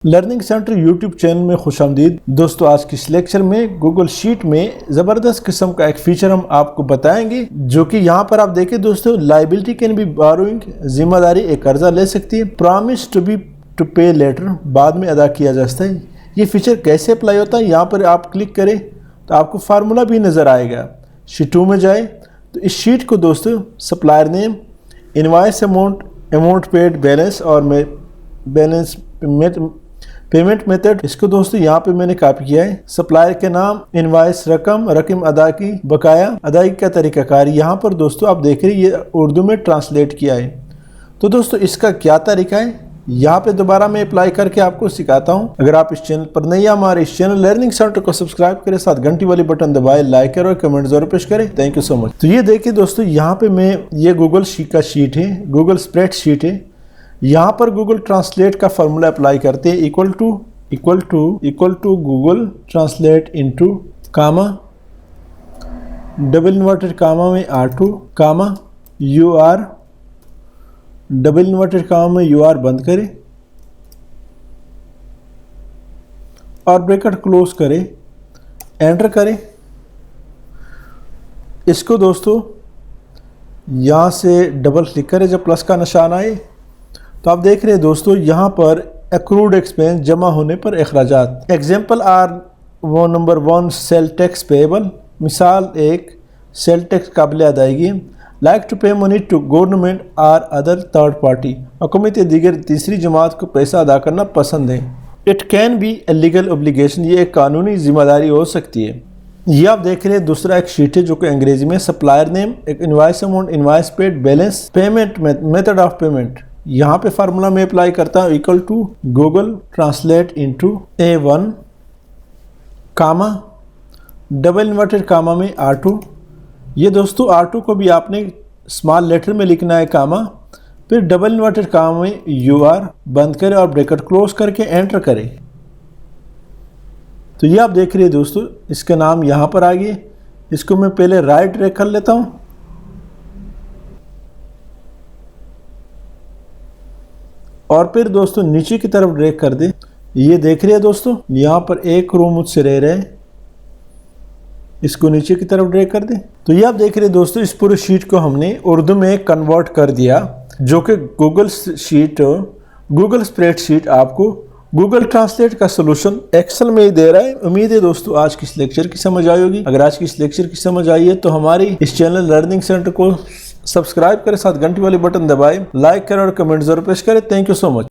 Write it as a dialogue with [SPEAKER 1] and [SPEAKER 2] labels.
[SPEAKER 1] Learning centre YouTube channel में खुशामदीद। दोस्तों, आज की इस लेक्चर में गूगल शीट में ज़बरदस्त किस्म का एक फीचर हम आपको बताएंगे, जो कि यहाँ पर आप देखें दोस्तों, लाइबिलिटी कैन बी बोरोइंग, जिम्मेदारी एक कर्जा ले सकती है, प्रॉमिस टू पे लेटर, बाद में अदा किया जा सकता है। ये फीचर कैसे अप्लाई होता है, यहाँ पर आप क्लिक करें तो आपको फार्मूला भी नज़र आएगा। शीट 2 में जाए तो इस शीट को दोस्तों supplier name, invoice amount paid, balance और बैलेंस पेमेंट मेथड, इसको दोस्तों यहाँ पे मैंने कॉपी किया है। सप्लायर के नाम, इनवॉइस रकम अदा की, बकाया अदायगी का तरीकाकार, यहाँ पर दोस्तों आप देख रहे हैं ये उर्दू में ट्रांसलेट किया है। तो दोस्तों इसका क्या तरीका है, यहाँ पे दोबारा मैं अप्लाई करके आपको सिखाता हूँ। अगर आप इस चैनल पर नहीं, हमारे इस चैनल लर्निंग सेंटर को सब्सक्राइब करें, साथ घंटी वाली बटन दबाए, लाइक करें और कमेंट जरूर पेश करें। Thank you so much. तो ये देखिए दोस्तों, यहाँ पे मैं ये गूगल शीट का शीट है, गूगल स्प्रेडशीट है। यहाँ पर गूगल ट्रांसलेट का फॉर्मूला अप्लाई करते हैं, equal to Google translate into comma, double inverted comma में R2 comma UR, double inverted comma में UR बंद करें और ब्रैकेट क्लोज करें, एंटर करें। इसको दोस्तों यहाँ से डबल क्लिक करें, जब प्लस का निशान आए तो आप देख रहे हैं दोस्तों, यहाँ पर एक्रूड एक्सपेंस, जमा होने पर अखराजात। एग्जाम्पल आर वो नंबर 1 सेल टैक्स पेएबल, मिसाल 1 सेल टैक्स काबिल अदायगी, like to pay money to government or other third party, हुकूमत या दीगर तीसरी जमात को पैसा अदा करना पसंद है। It can be a legal obligation, ये एक कानूनी जिम्मेदारी हो सकती है। ये आप देख रहे हैं दूसरा एक शीट है जो कि अंग्रेजी में, सप्लायर नेम, एक invoice amount, invoice paid, balance, payment method of payment. यहाँ पे फार्मूला में अप्लाई करता हूँ, equal to Google translate into A1 comma, double inverted comma में R2। ये दोस्तों R2 को भी आपने स्मॉल लेटर में लिखना है, कामा, फिर डबल इन्वर्टेड कामा में UR बंद करें और ब्रैकेट क्लोज करके एंटर करें। तो ये आप देख रहे हैं दोस्तों, इसका नाम यहाँ पर आ गया। इसको मैं पहले राइट ड्रैग कर लेता हूँ और फिर दोस्तों नीचे की तरफ ड्रैग कर दे। ये देख रहे हैं दोस्तों, यहाँ पर एक रो मुझसे रह रहा है, इसको नीचे की तरफ ड्रैग कर दे। तो ये आप देख रहे हैं दोस्तों, इस पूरे शीट को हमने उर्दू में कन्वर्ट कर दिया, जो कि गूगल स्प्रेडशीट आपको गूगल ट्रांसलेट का सलूशन एक्सेल में ही दे रहा है। उम्मीद है दोस्तों आज की इस लेक्चर की समझ आई होगी। अगर आज की इस लेक्चर की समझ आई है तो हमारी इस चैनल लर्निंग सेंटर को सब्सक्राइब करें, साथ घंटी वाली बटन दबाएं, लाइक करें और कमेंट जरूर पेश करें। Thank you so much.